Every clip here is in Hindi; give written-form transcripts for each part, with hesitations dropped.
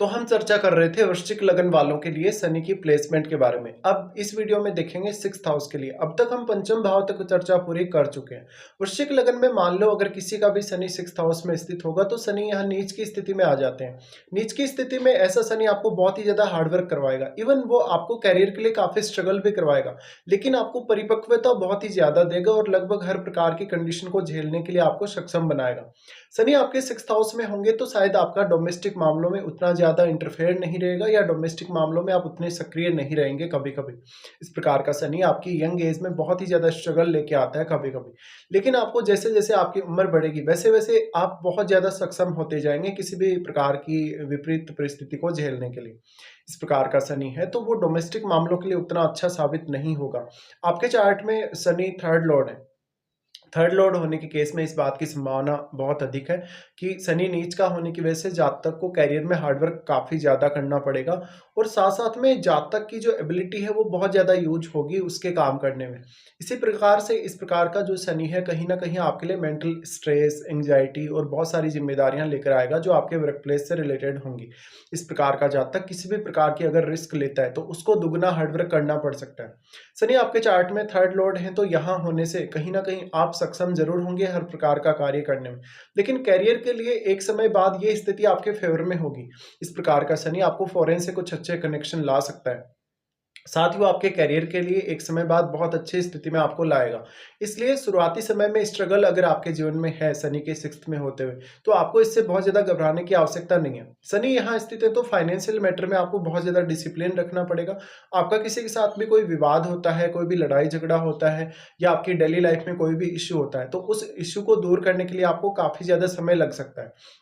तो हम चर्चा कर रहे थे वृश्चिक लगन वालों के लिए शनि की प्लेसमेंट के बारे में। अब इस वीडियो में देखेंगे सिक्स्थ हाउस के लिए। अब तक हम पंचम भाव तक चर्चा पूरी कर चुके हैं। वृश्चिक लगन में मान लो अगर किसी का भी शनि सिक्स्थ हाउस में स्थित होगा तो शनि यहाँ नीच की स्थिति में आ जाते हैं। नीच की स्थिति में ऐसा शनि आपको बहुत ही ज्यादा हार्डवर्क करवाएगा। इवन वो आपको कैरियर के लिए काफी स्ट्रगल भी करवाएगा, लेकिन आपको परिपक्वता बहुत ही ज्यादा देगा और लगभग हर प्रकार की कंडीशन को झेलने के लिए आपको सक्षम बनाएगा। शनि आपके सिक्स्थ हाउस में होंगे तो शायद आपका डोमेस्टिक मामलों में उतना ज्यादा इंटरफेयर नहीं रहेगा या डोमेस्टिक मामलों में आप उतने सक्रिय नहीं रहेंगे कभी कभी। इस प्रकार का शनि आपकी यंग एज में बहुत ही ज्यादा स्ट्रगल लेके आता है कभी कभी, लेकिन आपको जैसे जैसे आपकी उम्र बढ़ेगी वैसे वैसे आप बहुत ज्यादा सक्षम होते जाएंगे किसी भी प्रकार की विपरीत परिस्थिति को झेलने के लिए। इस प्रकार का शनि है तो वो डोमेस्टिक मामलों के लिए उतना अच्छा साबित नहीं होगा। आपके चार्ट में शनि थर्ड लॉर्ड है। थर्ड लॉर्ड होने के केस में इस बात की संभावना बहुत अधिक है कि शनि नीच का होने की वजह से जातक को कैरियर में हार्डवर्क काफी ज्यादा करना पड़ेगा और साथ साथ में जातक की जो एबिलिटी है वो बहुत ज्यादा यूज होगी उसके काम करने में। इसी प्रकार से इस प्रकार का जो शनि है कहीं ना कहीं आपके लिए मेंटल स्ट्रेस, एंजाइटी और बहुत सारी जिम्मेदारियां लेकर आएगा जो आपके वर्क प्लेस से रिलेटेड होंगी। इस प्रकार का जातक किसी भी प्रकार की अगर रिस्क लेता है तो उसको दुगना हार्डवर्क करना पड़ सकता है। शनि आपके चार्ट में थर्ड लॉर्ड है तो यहाँ होने से कहीं ना कहीं आप सक्षम जरूर होंगे हर प्रकार का कार्य करने में, लेकिन कैरियर के लिए एक समय बाद ये स्थिति आपके फेवर में होगी। इस प्रकार का शनि आपको फॉरेन से कुछ अच्छे कनेक्शन ला सकता है, साथ ही वो आपके करियर के लिए एक समय बाद बहुत अच्छी स्थिति में आपको लाएगा। इसलिए शुरुआती समय में स्ट्रगल अगर आपके जीवन में है शनि के सिक्स्थ में होते हुए तो आपको इससे बहुत ज्यादा घबराने की आवश्यकता नहीं है। शनि यहाँ स्थित है तो फाइनेंशियल मैटर में आपको बहुत ज्यादा डिसिप्लिन रखना पड़ेगा। आपका किसी के साथ भी कोई विवाद होता है, कोई भी लड़ाई झगड़ा होता है या आपकी डेली लाइफ में कोई भी इश्यू होता है तो उस इश्यू को दूर करने के लिए आपको काफी ज्यादा समय लग सकता है।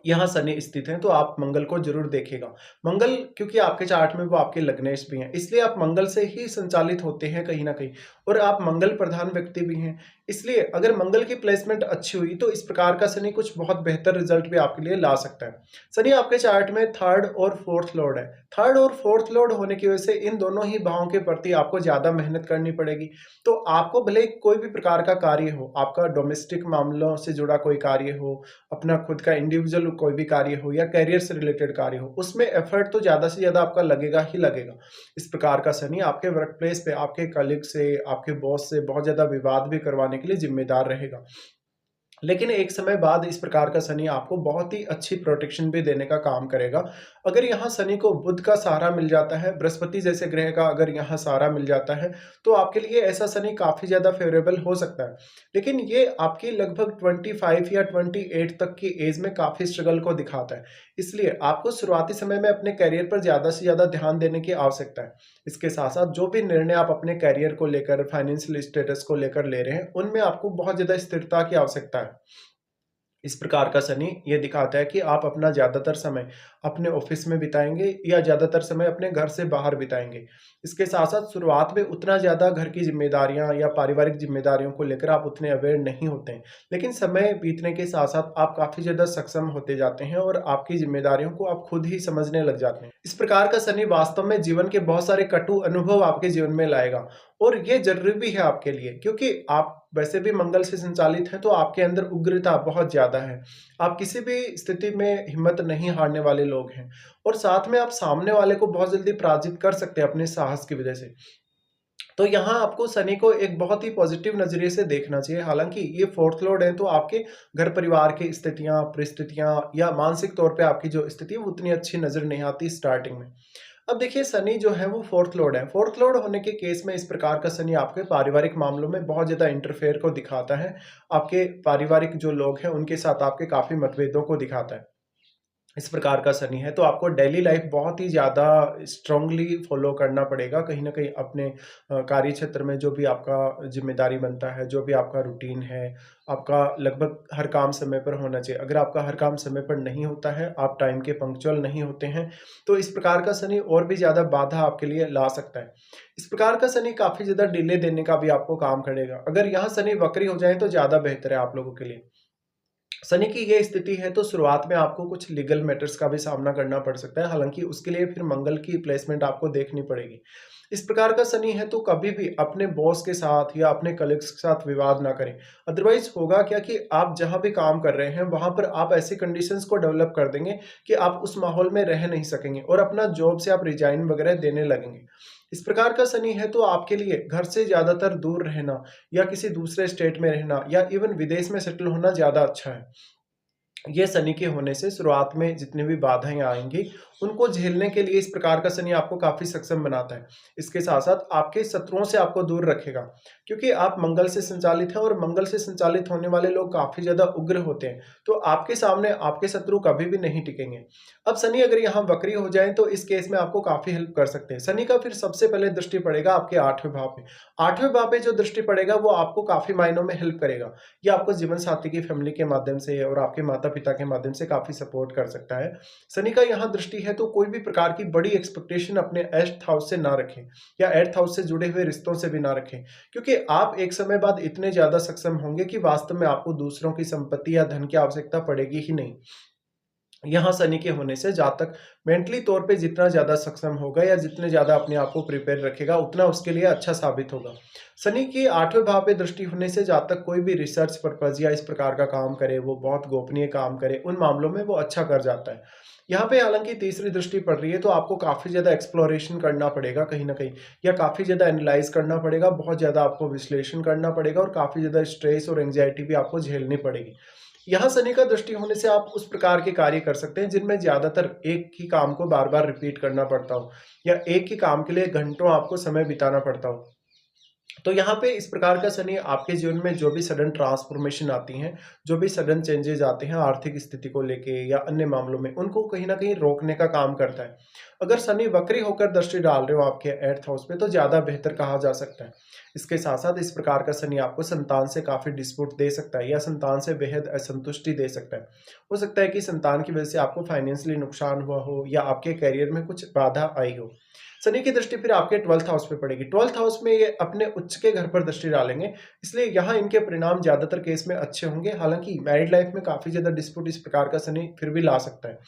यहाँ शनि स्थित हैं तो आप मंगल को जरूर देखेगा। मंगल क्योंकि आपके चार्ट में वो आपके लग्नेश भी हैं इसलिए आप मंगल से ही संचालित होते हैं कहीं ना कहीं, और आप मंगल प्रधान व्यक्ति भी हैं। इसलिए अगर मंगल की प्लेसमेंट अच्छी हुई तो इस प्रकार का शनि कुछ बहुत बेहतर रिजल्ट भी आपके लिए ला सकता है। शनि आपके चार्ट में थर्ड और फोर्थ लॉर्ड है। थर्ड और फोर्थ लॉर्ड होने की वजह से इन दोनों ही भावों के प्रति आपको ज्यादा मेहनत करनी पड़ेगी। तो आपको भले कोई भी प्रकार का कार्य हो, आपका डोमेस्टिक मामलों से जुड़ा कोई कार्य हो, अपना खुद का इंडिविजुअल कोई भी कार्य हो या करियर से रिलेटेड कार्य हो, उसमें एफर्ट तो ज्यादा से ज्यादा आपका लगेगा ही लगेगा। इस प्रकार का शनि आपके वर्क प्लेस पे आपके कलीग से, आपके बॉस से बहुत ज्यादा विवाद भी करवाने के लिए जिम्मेदार रहेगा, लेकिन एक समय बाद इस प्रकार का शनि आपको बहुत ही अच्छी प्रोटेक्शन भी देने का काम करेगा। अगर यहाँ शनि को बुध का सहारा मिल जाता है, बृहस्पति जैसे ग्रह का अगर यहाँ सहारा मिल जाता है तो आपके लिए ऐसा शनि काफी ज्यादा फेवरेबल हो सकता है, लेकिन ये आपकी लगभग 25 या 28 तक की एज में काफी स्ट्रगल को दिखाता है। इसलिए आपको शुरुआती समय में अपने करियर पर ज्यादा से ज्यादा ध्यान देने की आवश्यकता है। इसके साथ साथ जो भी निर्णय आप अपने करियर को लेकर, फाइनेंशियल स्टेटस को लेकर ले रहे हैं उनमें आपको बहुत ज्यादा स्थिरता की आवश्यकता है। इस प्रकार का शनि ये दिखाता है कि आप अपना ज़्यादातर समय अपने ऑफिस में बिताएंगे या ज़्यादातर समय अपने घर से बाहर बिताएंगे। इसके साथ साथ शुरुआत में उतना ज़्यादा घर की जिम्मेदारियां या पारिवारिक जिम्मेदारियों को लेकर आप उतने अवेयर नहीं होते हैं, लेकिन समय बीतने के साथ साथ आप काफ़ी ज़्यादा सक्षम होते जाते हैं और आपकी जिम्मेदारियों को आप खुद ही समझने लग जाते हैं। इस प्रकार का शनि वास्तव में जीवन के बहुत सारे कटु अनुभव आपके जीवन में लाएगा, और ये जरूरी भी है आपके लिए क्योंकि आप वैसे भी मंगल से संचालित हैं तो आपके अंदर उग्रता बहुत ज्यादा है। आप किसी भी स्थिति में हिम्मत नहीं हारने वाले लोग हैं, और साथ में आप सामने वाले को बहुत जल्दी पराजित कर सकते हैं अपने साहस की वजह से। तो यहाँ आपको शनि को एक बहुत ही पॉजिटिव नजरिए से देखना चाहिए। हालांकि ये फोर्थ लॉर्ड है तो आपके घर परिवार की स्थितियां, परिस्थितियां या मानसिक तौर पे आपकी जो स्थिति है वो उतनी अच्छी नजर नहीं आती स्टार्टिंग में। अब देखिए शनि जो है वो फोर्थ लॉर्ड है। फोर्थ लॉर्ड होने के केस में इस प्रकार का शनि आपके पारिवारिक मामलों में बहुत ज्यादा इंटरफेयर को दिखाता है। आपके पारिवारिक जो लोग हैं उनके साथ आपके काफी मतभेदों को दिखाता है। इस प्रकार का शनि है तो आपको डेली लाइफ बहुत ही ज़्यादा स्ट्रांगली फॉलो करना पड़ेगा कहीं ना कहीं अपने कार्य क्षेत्र में। जो भी आपका जिम्मेदारी बनता है, जो भी आपका रूटीन है, आपका लगभग हर काम समय पर होना चाहिए। अगर आपका हर काम समय पर नहीं होता है, आप टाइम के पंक्चुअल नहीं होते हैं, तो इस प्रकार का शनि और भी ज़्यादा बाधा आपके लिए ला सकता है। इस प्रकार का शनि काफ़ी ज़्यादा डिले देने का भी आपको काम करेगा। अगर यहाँ शनि वक्री हो जाए तो ज़्यादा बेहतर है आप लोगों के लिए। शनि की ये स्थिति है तो शुरुआत में आपको कुछ लीगल मैटर्स का भी सामना करना पड़ सकता है, हालाँकि उसके लिए फिर मंगल की प्लेसमेंट आपको देखनी पड़ेगी। इस प्रकार का शनि है तो कभी भी अपने बॉस के साथ या अपने कलीग्स के साथ विवाद ना करें। अदरवाइज़ होगा क्या कि आप जहाँ भी काम कर रहे हैं, वहाँ पर आप ऐसी कंडीशंस को डेवलप कर देंगे कि आप उस माहौल में रह नहीं सकेंगे और अपना जॉब से आप रिज़ाइन वगैरह देने लगेंगे। इस प्रकार का शनि है तो आपके लिए घर से ज़्यादातर दूर रहना या किसी दूसरे स्टेट में रहना या इवन विदेश में सेटल होना ज़्यादा अच्छा है। ये शनि के होने से शुरुआत में जितनी भी बाधाएँ आएँगी, उनको झेलने के लिए इस प्रकार का शनि आपको काफ़ी सक्षम बनाता है। इसके साथ-साथ आपके शत्रुओं से आपको दूर रखेगा, क्योंकि आप मंगल से संचालित हैं और मंगल से संचालित होने वाले लोग काफ़ी ज़्यादा उग्र होते हैं, तो आपके सामने आपके शत्रु कभी भी नहीं टिकेंगे। अब शनि अगर यहाँ वक्री हो जाएँ, तो इस केस में आपको काफ़ी हेल्प कर सकते हैं। शनि का फिर सबसे पहले दृष्टि पड़ेगा आपके 8वें भाव पे। 8वें भाव पे जो दृष्टि पड़ेगा, वो आपको काफ़ी मायनों में हेल्प करेगा। ये आपको जीवन साथी की फैमिली के माध्यम से और आपके माता-पिता के माध्यम से काफ़ी सपोर्ट कर सकता है। शनि का यहाँ दृष्टि है तो कोई भी प्रकार की बड़ी एक्सपेक्टेशन अपने 8th हाउस से ना रखें या 8th हाउस से जुड़े हुए रिश्तों से भी ना रखें, क्योंकि आप एक समय बाद इतने ज़्यादा सक्षम होंगे कि वास्तव में आपको दूसरों की संपत्ति या धन की आवश्यकता पड़ेगी ही नहीं। यहाँ शनि के होने से जातक मेंटली तौर पे जितना ज़्यादा सक्षम होगा या जितने ज़्यादा अपने आप को प्रिपेयर रखेगा, उतना उसके लिए अच्छा साबित होगा। शनि की 8वें भाव पे दृष्टि होने से जातक कोई भी रिसर्च पर्पज़ या इस प्रकार का काम करे, वो बहुत गोपनीय काम करे, उन मामलों में वो अच्छा कर जाता है। यहाँ पे हालाँकि तीसरी दृष्टि पड़ रही है, तो आपको काफ़ी ज़्यादा एक्सप्लोरेशन करना पड़ेगा कहीं न कहीं या काफ़ी ज़्यादा एनालाइज़ करना पड़ेगा, बहुत ज़्यादा आपको विश्लेषण करना पड़ेगा और काफ़ी ज़्यादा स्ट्रेस और एंग्ज़ायटी भी आपको झेलनी पड़ेगी। यहाँ शनि का दृष्टि होने से आप उस प्रकार के कार्य कर सकते हैं जिनमें ज़्यादातर एक ही काम को बार-बार रिपीट करना पड़ता हो या एक ही काम के लिए घंटों आपको समय बिताना पड़ता हो। तो यहाँ पे इस प्रकार का शनि आपके जीवन में जो भी सडन ट्रांसफॉर्मेशन आती हैं, जो भी सडन चेंजेज़ आते हैं आर्थिक स्थिति को लेके या अन्य मामलों में, उनको कहीं न कहीं रोकने का काम करता है। अगर शनि वक्री होकर दृष्टि डाल रहे हो आपके 8th हाउस पे, तो ज़्यादा बेहतर कहा जा सकता है। इसके साथ-साथ इस प्रकार का शनि आपको संतान से काफ़ी डिस्प्यूट दे सकता है या संतान से बेहद असंतुष्टि दे सकता है। हो सकता है कि संतान की वजह से आपको फाइनेंशियली नुकसान हुआ हो या आपके करियर में कुछ बाधा आई हो। शनि की दृष्टि फिर आपके 12th हाउस पे पड़ेगी। 12th हाउस में ये अपने उच्च के घर पर दृष्टि डालेंगे, इसलिए यहाँ इनके परिणाम ज़्यादातर केस में अच्छे होंगे। हालाँकि मैरिड लाइफ में काफ़ी ज़्यादा डिस्प्यूट इस प्रकार का शनि फिर भी ला सकता है।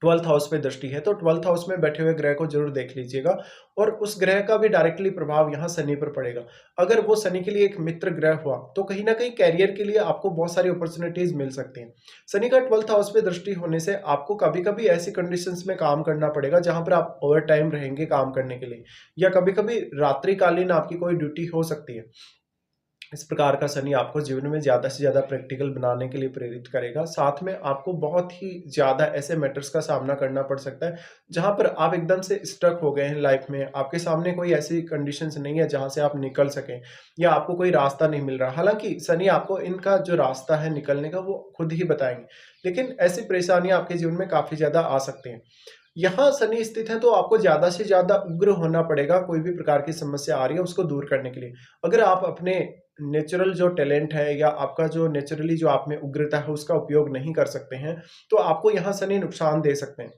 12th हाउस पे दृष्टि है, तो 12th हाउस में बैठे हुए ग्रह को ज़रूर देख लीजिएगा और उस ग्रह का भी डायरेक्टली प्रभाव यहाँ शनि पर पड़ेगा। अगर वो शनि के लिए एक मित्र ग्रह हुआ, तो कहीं न कहीं करियर के लिए आपको बहुत सारी अपॉर्च्युनिटीज़ मिल सकती हैं। शनि का 12th हाउस पे दृष्टि होने से आपको कभी-कभी ऐसी कंडीशंस में काम करना पड़ेगा, जहाँ पर आप ओवरटाइम रहेंगे काम करने के लिए या कभी-कभी रात्रिकालीन आपकी कोई ड्यूटी हो सकती है। इस प्रकार का शनि आपको जीवन में ज़्यादा से ज़्यादा प्रैक्टिकल बनाने के लिए प्रेरित करेगा। साथ में आपको बहुत ही ज़्यादा ऐसे मैटर्स का सामना करना पड़ सकता है, जहाँ पर आप एकदम से स्टक हो गए हैं लाइफ़ में। आपके सामने कोई ऐसी कंडीशंस नहीं है, जहाँ से आप निकल सकें या आपको कोई रास्ता नहीं मिल रहा। हालाँकि शनि आपको इनका जो रास्ता है निकलने का, वो खुद ही बताएँगे। लेकिन ऐसी परेशानियाँ आपके जीवन में काफ़ी ज़्यादा आ सकती हैं। यहाँ शनि स्थित है, तो आपको ज़्यादा से ज़्यादा उग्र होना पड़ेगा, कोई भी प्रकार की समस्या आ रही है, उसको दूर करने के लिए। अगर आप अपने नेचुरल जो टैलेंट है या आपका जो नेचुरली जो आप में उग्रता है, उसका उपयोग नहीं कर सकते हैं, तो आपको यहाँ शनि नुकसान दे सकते हैं।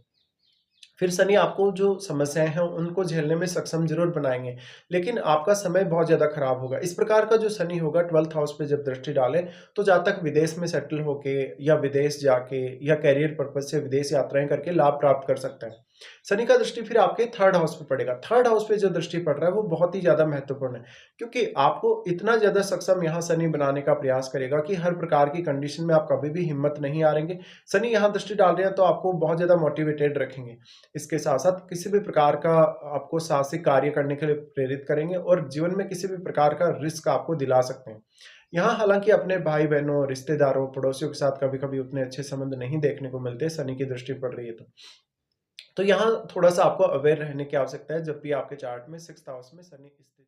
फिर शनि आपको जो समस्याएँ हैं, उनको झेलने में सक्षम ज़रूर बनाएँगे, लेकिन आपका समय बहुत ज़्यादा खराब होगा। इस प्रकार का जो शनि होगा 12th हाउस पे जब दृष्टि डाले, तो जातक विदेश में सेटल होके या विदेश जाके या करियर पर्पज़ से विदेश यात्राएँ करके लाभ प्राप्त कर सकता है। शनि का दृष्टि फिर आपके 3rd हाउस पे पड़ेगा। 3rd हाउस पे जो दृष्टि पड़ रहा है, वो बहुत ही ज़्यादा महत्वपूर्ण है, क्योंकि आपको इतना ज़्यादा सक्षम यहाँ शनि बनाने का प्रयास करेगा कि हर प्रकार की कंडीशन में आप कभी भी हिम्मत नहीं हारेंगे। शनि यहाँ दृष्टि डाल रहे हैं, तो आपको बहुत ज़्यादा मोटिवेटेड रखेंगे। इसके साथ-साथ किसी भी प्रकार का आपको साहसिक कार्य करने के लिए प्रेरित करेंगे और जीवन में किसी भी प्रकार का रिस्क आपको दिला सकते हैं। यहाँ हालाँकि अपने भाई-बहनों, रिश्तेदारों, पड़ोसियों के साथ कभी-कभी उतने अच्छे संबंध नहीं देखने को मिलते, शनि की दृष्टि पड़ रही है तो। तो यहाँ थोड़ा-सा आपको अवेयर रहने की आवश्यकता है, जब भी आपके चार्ट में 6th हाउस में शनि स्थित हो।